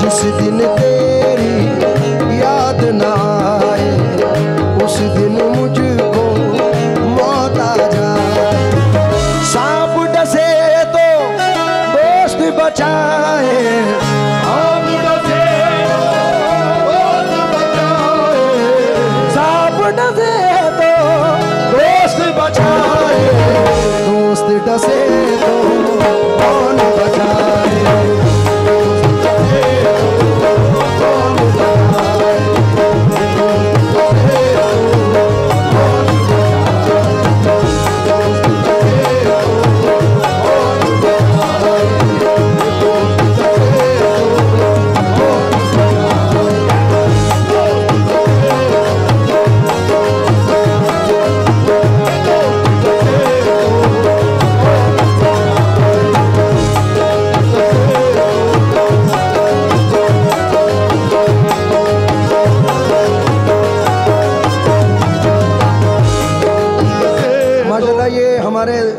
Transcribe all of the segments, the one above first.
जिस दिन तेरी याद ना आए उस दिन मुझको मौत आ जाए। सांप डसे तो दोस्त बचाए, सांप डसे तो दोस्त बचाए, दोस्त डसे तो कौन बचाए।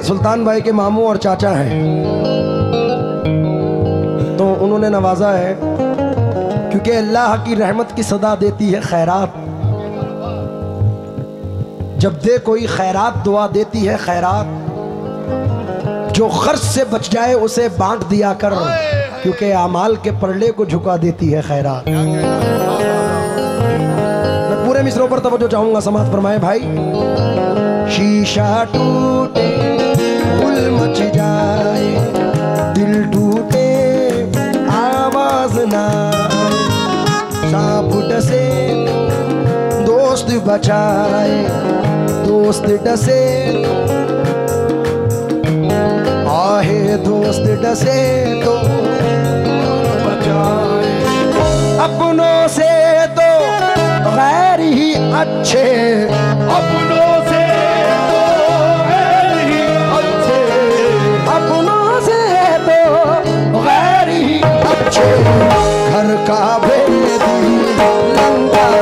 सुल्तान भाई के मामू और चाचा हैं, तो उन्होंने नवाजा है क्योंकि अल्लाह की रहमत की सदा देती है खैरात। जब दे कोई खैरात दुआ देती है खैरात, जो खर्च से बच जाए उसे बांट दिया कर, क्योंकि अमाल के परले को झुका देती है खैरात। मैं पूरे मिसरों पर तवज्जो चाहूंगा, समात फरमाए भाई। शीशा टूटे मच जाए, दिल टूटे आवाज ना, सांप डसे दोस्त बचाए, दोस्त डसे आहे, दोस्त डसे तो बचाए। अपनों से तो गैर ही अच्छे, अपनों से घर का भेदी लंका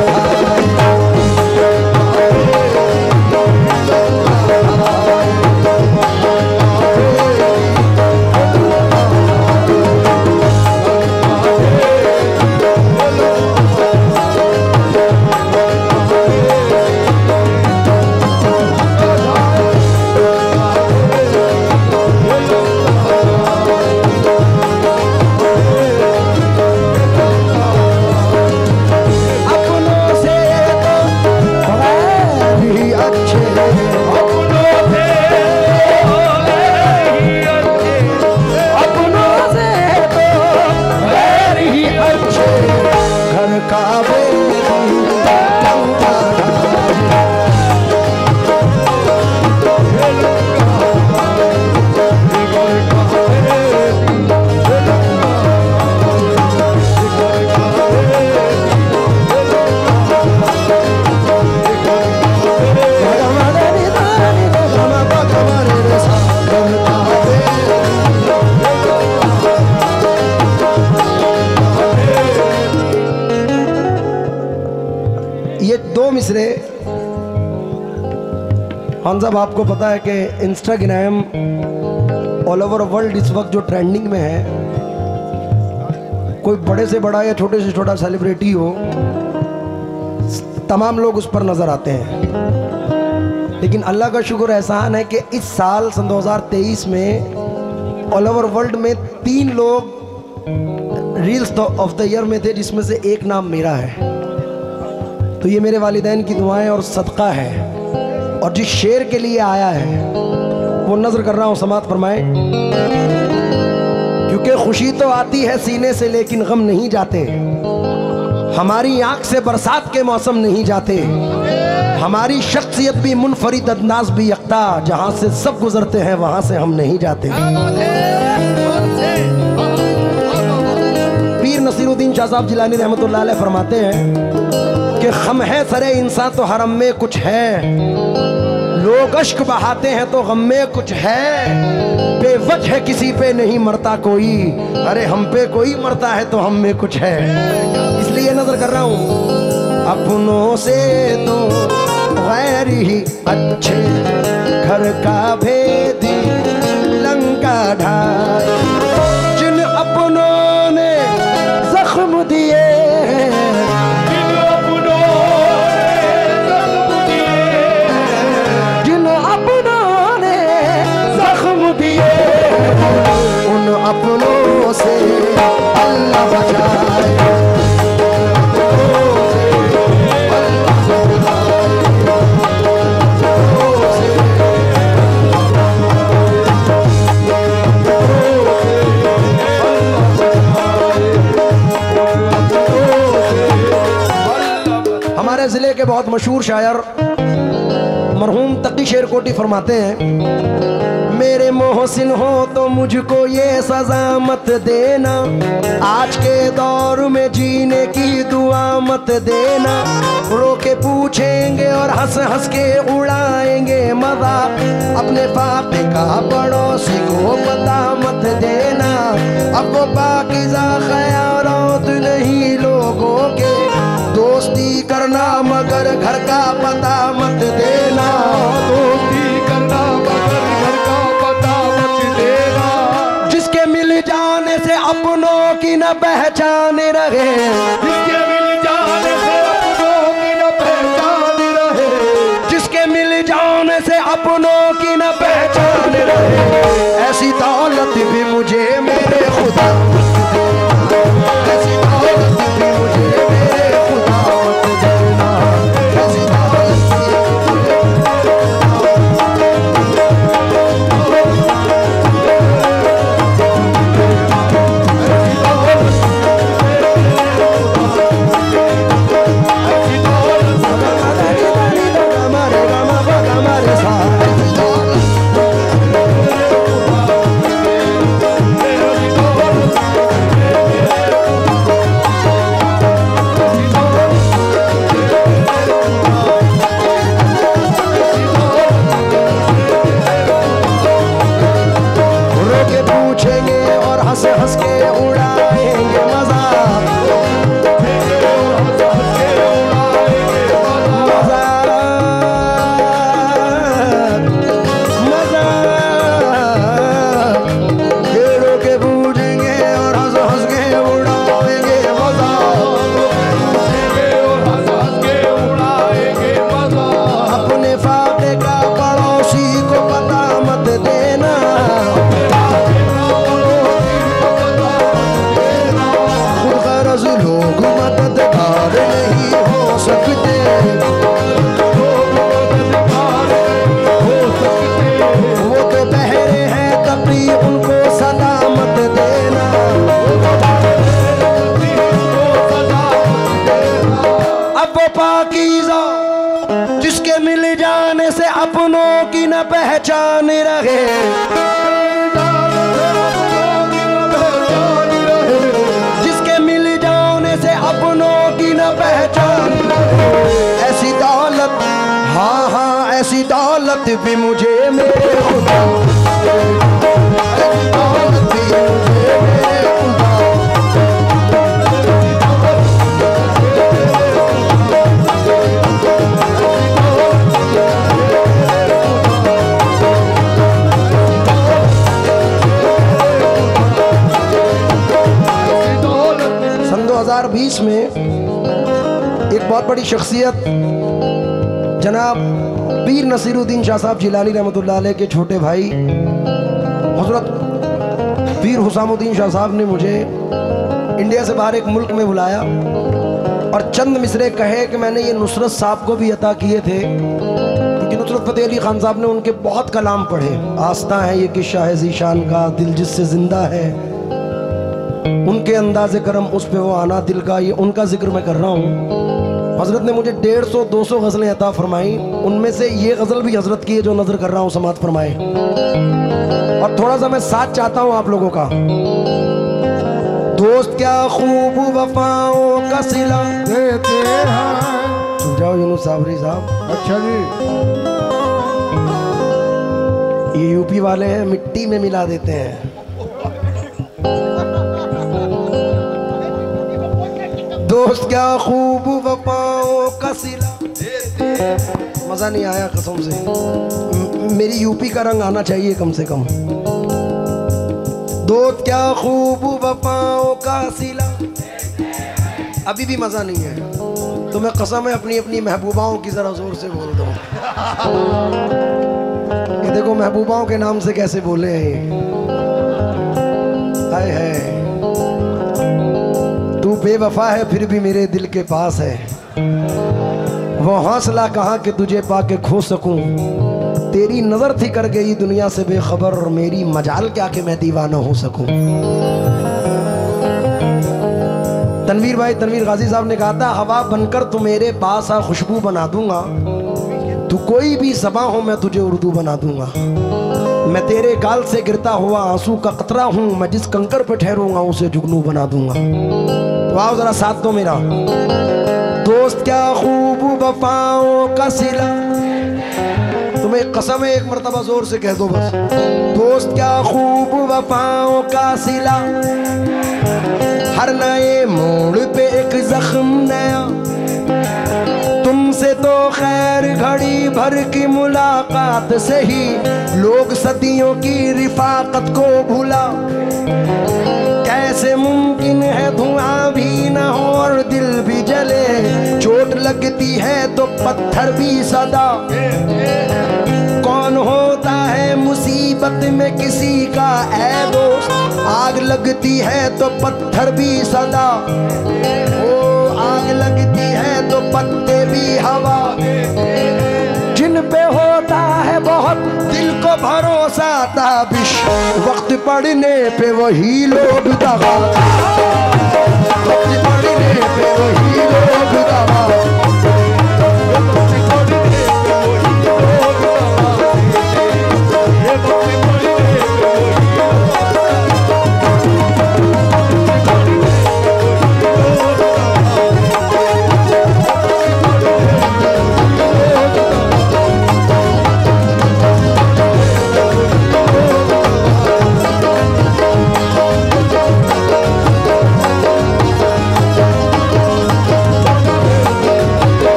खान साहब, आपको पता है कि इंस्टाग्राम ऑल ओवर वर्ल्ड इस वक्त जो ट्रेंडिंग में है, कोई बड़े से बड़ा या छोटे से छोटा सेलिब्रिटी हो, तमाम लोग उस पर नज़र आते हैं। लेकिन अल्लाह का शुक्र एहसान है कि इस साल सन 2023 में ऑल ओवर वर्ल्ड में 3 लोग रील्स ऑफ द ईयर में थे, जिसमें से एक नाम मेरा है। तो ये मेरे वालिदैन की दुआएं और सदका है। और जिस शेर के लिए आया है वो नजर कर रहा हूं, समात फरमाए। क्योंकि खुशी तो आती है सीने से लेकिन गम नहीं जाते, हमारी आंख से बरसात के मौसम नहीं जाते, हमारी शख्सियत भी मुनफरिद अंदाज भी यकता, जहां से सब गुजरते हैं वहां से हम नहीं जाते। पीर नसीरुद्दीन शाह साहब जिलानी रहमतुल्लाह अलैह फरमाते हैं कि खम है सरे इंसान तो हरम में कुछ है, लोग अश्क बहाते हैं तो गम में कुछ है, बेवजह किसी पे नहीं मरता कोई, अरे हम पे कोई मरता है तो हम में कुछ है। इसलिए नजर कर रहा हूं, अपनों से तो गैर ही अच्छे, घर का भेदी लंका ढाए, जिन अपनों ने जख्म नवादा जिले के बहुत मशहूर शायर मरहूम तकी शेरकोटी फरमाते हैं, मेरे मोहसिन हो तो मुझको ये सजा मत देना, आज के दौर में जीने की दुआ मत देना, रोके पूछेंगे और हंस हंस के उड़ाएंगे मजाक, अपने पापे का पड़ोसी को पता मत देना, अब वो पाकीज़ा ख़यालात नहीं लोगों के, दोस्ती करना मगर घर का पता मत देना, दोस्ती करना मगर घर का पता मत देना, जिसके मिल जाने से अपनों की न पहचान रहे, जिसके मिल जाने से अपनों की न पहचान रहे, जिसके मिल जाने से अपनों की न पहचान रहे, ऐसी दौलत भी मुझे मेरे खुदा, ऐसी दौलत भी मुझे मेरे खुदा मत देना, ऐसी दौलत हंस के उड़ाएंगे मजाक, घेरों के पूछेंगे और हंस हंस के उड़ाएंगे मजाक, अपने फाके का पड़ोसी को पता मत देना, लोग मददगार नहीं हो सकते, वो तो बहरे हैं कभी उनको सदा मत देना, अब वो पाकीज़ा जिसके मिल जाने से अपनों की न पहचान रहे, अपनों की न पहचान, ऐसी दौलत, हाँ हाँ ऐसी दौलत भी मुझे मेरे खुदा, ऐसी दौलत भी मुझे मेरे खुदा, सन 2020 में एक बहुत बड़ी शख्सियत जनाब पीर नसीरुद्दीन शाह साहब जिलानी रहमतुल्लाह अलैह के छोटे भाई हजरत पीर हुसामुद्दीन शाह साहब ने मुझे इंडिया से बाहर एक मुल्क में बुलाया और चंद मिसरे कहे कि मैंने ये नुसरत साहब को भी अता किए थे, क्योंकि नुसरत फ़तेह अली खान साहब ने उनके बहुत कलाम पढ़े, आस्था है ये किस्सा है ज़ीशान का, दिल जिससे ज़िंदा है, उनके अंदाज़े करम उस पे वो आना दिल का, ये उनका जिक्र मैं कर रहा हूँ। हज़रत ने मुझे 150-200 गज़लें अता फरमाई, उनमें से ये गज़ल भी हज़रत की है जो नज़र कर रहा हूँ, समात फरमाए। और थोड़ा सा मैं साथ चाहता हूँ आप लोगों का। दोस्त क्या खूब वफाओं का सिला देते हैं, चुप जाओ यूनुस साबरी साहब। अच्छा जी, ये यूपी वाले हैं, मिट्टी में मिला देते हैं। दोस्त क्या खूब वफाओं का सिला, मजा नहीं आया कसम से, मेरी यूपी का रंग आना चाहिए कम से कम। दोस्त क्या खूब वफाओं का सिला, अभी भी मजा नहीं है तो मैं कसम है अपनी अपनी महबूबाओं की जरा जोर से बोल दूं। ये देखो महबूबाओं के नाम से कैसे बोले हैं, हाय है तू बेवफा है फिर भी मेरे दिल के पास है, वो हौसला कहाँ कि तुझे पाके खो सकूं, तेरी नजर थी कर गई दुनिया से बेखबर, मेरी मजाल क्या कि मैं दीवाना हो सकूं। तनवीर भाई, तनवीर गाजी साहब ने कहा था, हवा बनकर तू मेरे पास आ, खुशबू बना दूंगा, तू कोई भी ज़बां हो मैं तुझे उर्दू बना दूंगा। मैं तेरे गाल से गिरता हुआ आंसू का कतरा हूँ, मैं जिस कंकर पे ठहरूंगा उसे जुगनू बना दूंगा। तो आओ जरा साथ दो मेरा। दोस्त क्या खूब वफाओं का सिला, तुम्हें कसम है, एक मरतबा जोर से कह दो बस। दोस्त क्या खूब वफाओं का सिला, हर नए मोड़ पे एक जख्म नया, तुमसे तो खैर घड़ी भर की मुलाकात से ही लोग सदियों की रिफाकत को भूला। कैसे मुमकिन है धुआं भी न हो और दिल भी जले, चोट लगती है तो पत्थर भी सदा। कौन होता है मुसीबत में किसी का ऐ दोस्त, आग लगती है तो पत्थर भी सदा। ओ आग लगती है तो पत्ते भी हवा, जिन पे होता है बहुत दिल को भरोसा ताबिश, वक्त पड़ने पे वही लोग दगा, वक्त पड़ने पे वही लोग दगा।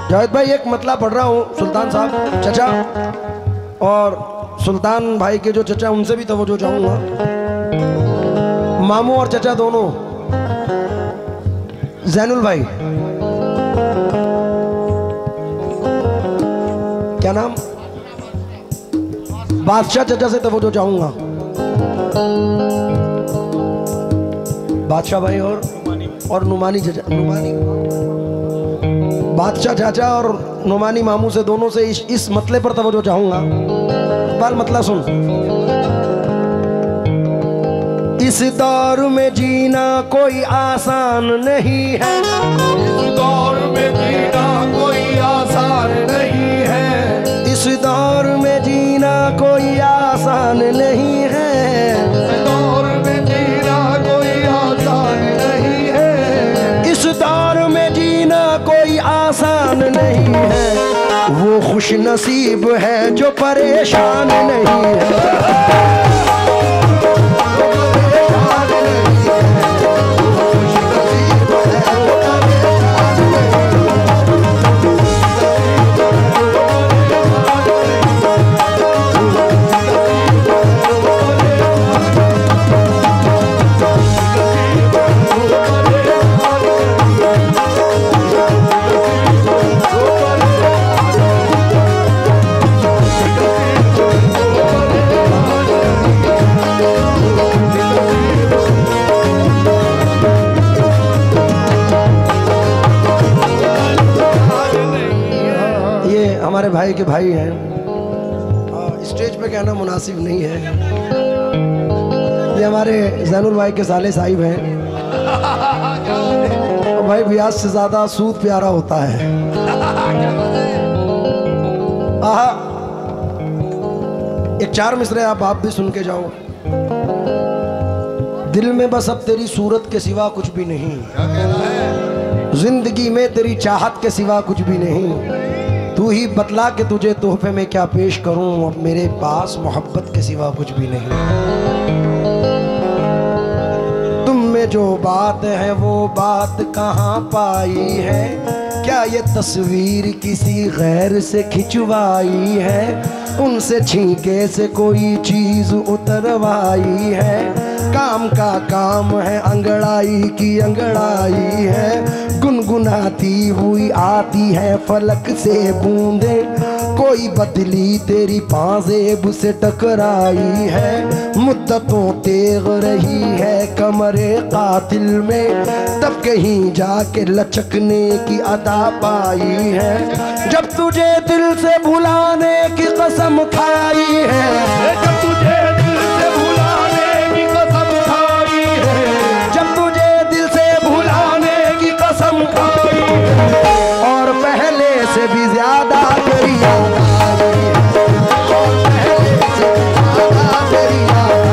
जावेद भाई एक मतला पढ़ रहा हूँ, सुल्तान साहब चचा और सुल्तान भाई के जो चचा उनसे भी तवज्जो चाहूँगा। मामू और चचा दोनों, जैनुल भाई क्या नाम, बादशाह चचा से तवज्जो चाहूँगा। बादशाह भाई और नुमानी चचा, नुमानी बादशाह चाचा और नुमानी मामू से, दोनों से इस मतले पर तवज्जो चाहूंगा। बाल मतला सुन। इस दौर में जीना कोई आसान नहीं है, इस दौर में जीना कोई आसान नहीं है, इस दौर में जीना कोई आसान नहीं है, इस दौर में जीना कोई आसान नहीं है, इस दौर में जीना कोई आसान नहीं है, वो खुश नसीब है जो परेशान नहीं है। हमारे भाई के भाई हैं, स्टेज पे कहना मुनासिब नहीं है। ये हमारे जैनुल भाई के साले साहिब हैं। और भाई ब्याज से ज्यादा सूद प्यारा होता है। आहा, एक चार मिसरे आप भी सुन के जाओ। दिल में बस अब तेरी सूरत के सिवा कुछ भी नहीं, जिंदगी में तेरी चाहत के सिवा कुछ भी नहीं, तू ही बतला के तुझे तोहफे में क्या पेश करूं, अब मेरे पास मोहब्बत के सिवा कुछ भी नहीं। तुम में जो बात है वो बात कहाँ पाई है, क्या ये तस्वीर किसी गैर से खिंचवाई है, उनसे छींके से कोई चीज उतरवाई है। काम का काम है, अंगड़ाई की अंगड़ाई है। गुनगुनाती हुई आती है फलक से बूंदे, कोई बदली तेरी पाजेब से टकराई है। मुद्दतों तेग रही है कमरे कातिल में, तब कहीं जाके लचकने की अदा पाई है। जब तुझे दिल से भुलाने की कसम खाई है, जब तुझे दिल से भुलाने की कसम खाई है, जब तुझे दिल से भुलाने की कसम खाई है, और पहले से भी ज्यादा तेरी याद आई है, और पहले से भी ज्यादा तेरी याद आई है।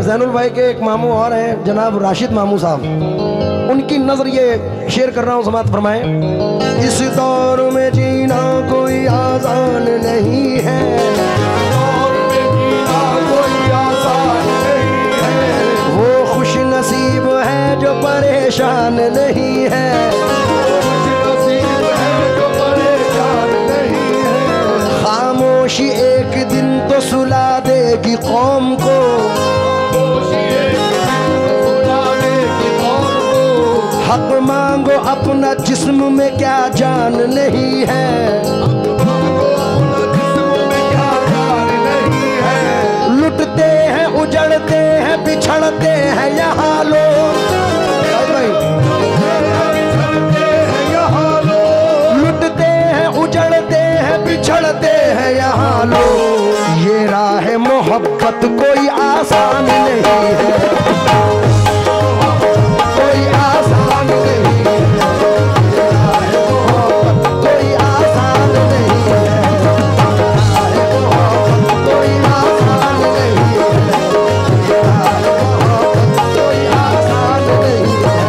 जैनुल भाई के एक मामू और हैं जनाब राशिद मामू साहब, उनकी नजर ये शेयर कर रहा हूँ, समाप्त फरमाएं। इस दौर में जीना कोई आसान नहीं है, दौर में जीना कोई आसान नहीं है, वो खुश नसीब है जो परेशान नहीं है, खुश नसीब है जो परेशान नहीं है। खामोशी एक दिन तो सुला देगी कौम को, हक मांगो अपना जिस्म में क्या जान नहीं है, लुटते हैं उजड़ते हैं बिछड़ते हैं यहाँ लोग, लुटते हैं उजड़ते हैं बिछड़ते हैं यहाँ लोग। ये राह मोहब्बत कोई आसान नहीं है, कोई आसान नहीं है, ये राह मोहब्बत कोई आसान नहीं है, राह मोहब्बत कोई आसान नहीं है, ये राह मोहब्बत कोई आसान नहीं है।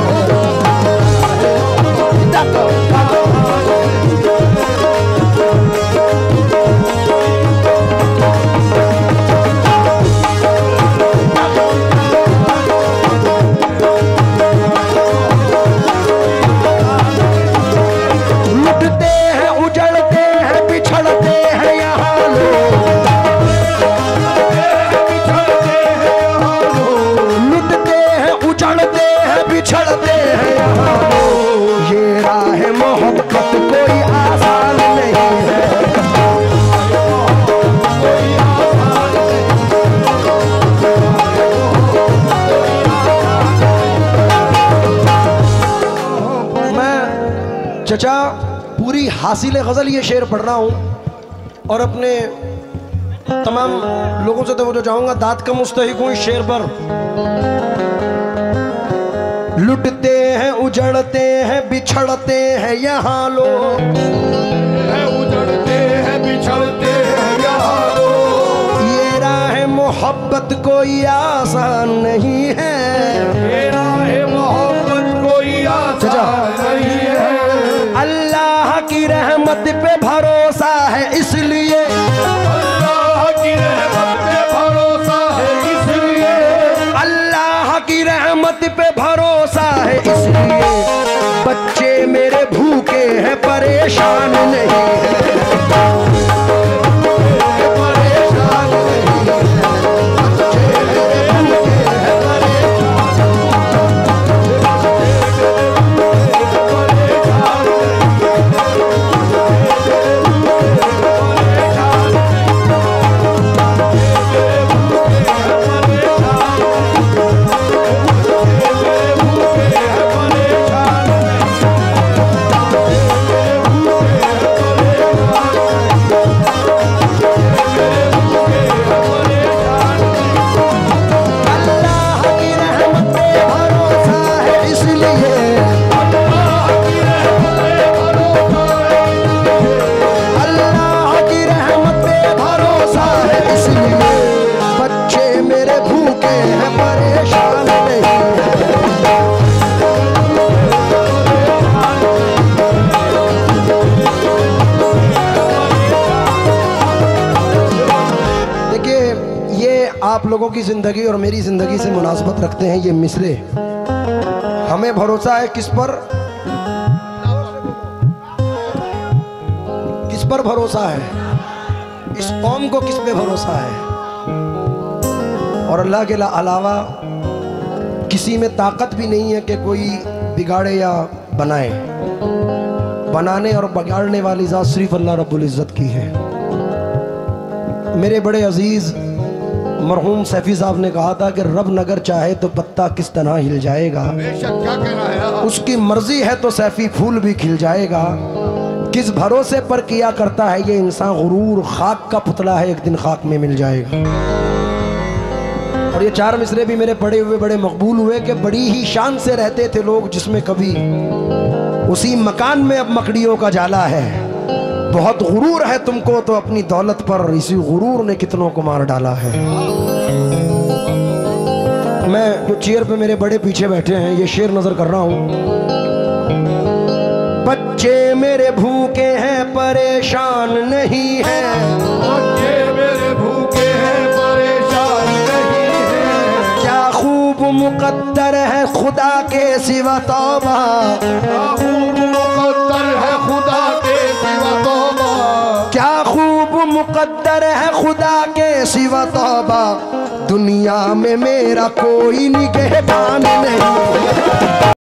लुटते हैं उजड़ते हैं बिछड़ते हैं यहाँ लोग, लुटते हैं उजड़ते हैं बिछड़ते हैं यहाँ लोग। ये राह मोहब्बत कोई आसान नहीं है, कोई आसान नहीं। मैं चचा पूरी हासिल गज़ल ये शेर पढ़ रहा हूँ और अपने तमाम लोगों से तो चाहूँगा दाद का मुस्तहिक हूँ इस शेर पर। लुटते हैं उजड़ते हैं बिछड़ते हैं यहाँ लोग, उजड़ते हैं बिछड़ते हैं यहाँ लोग। ये राह मोहब्बत कोई आसान नहीं है, ये राह मोहब्बत कोई आसान नहीं है। अल्लाह की रहमत पे भरोसा है इसलिए, अल्लाह की रहमत पे भरोसा है इसलिए, अल्लाह की रहमत पे भरोसा है इसलिए, बच्चे मेरे भूखे हैं परेशान नहीं है, परेशान नहीं है, बच्चे मेरे भूखे हैं आप लोगों की ज़िंदगी और मेरी ज़िंदगी से मुनासबत रखते हैं ये मिसरे। हमें भरोसा है किस पर? किस पर भरोसा है? इस कौम को किस पे भरोसा है? और अल्लाह के अलावा किसी में ताकत भी नहीं है कि कोई बिगाड़े या बनाए। बनाने और बिगाड़ने वाली ज़ात सिर्फ अल्लाह रब्बुल इज़्ज़त की है। मेरे बड़े अजीज़ मरहूम सैफी साहब ने कहा था कि रब नगर चाहे तो पत्ता किस तरह हिल जाएगा, क्या कहना है? उसकी मर्जी है तो सैफी फूल भी खिल जाएगा। किस भरोसे पर किया करता है ये इंसान गुरूर, खाक का पुतला है एक दिन खाक में मिल जाएगा। और ये चार मिसरे भी मेरे पढ़े हुए बड़े मकबूल हुए कि बड़ी ही शान से रहते थे लोग जिसमें कभी उसी मकान में अब मकड़ियों का जाला है। बहुत गुरूर है तुमको तो अपनी दौलत पर, इसी गुरूर ने कितनों को मार डाला है। मैं जो चेयर पे मेरे बड़े पीछे बैठे हैं ये शेर नजर कर रहा हूं। बच्चे मेरे भूखे हैं परेशान नहीं है, बच्चे मेरे भूखे हैं परेशान नहीं है। क्या खूब मुकद्दर है खुदा के सिवा तौबा, क्या खूब मुकद्दर है खुदा के सिवा तौबा, क्या खूब मुकद्दर है खुदा के सिवा तौबा। दुनिया में मेरा कोई निगहबान नहीं।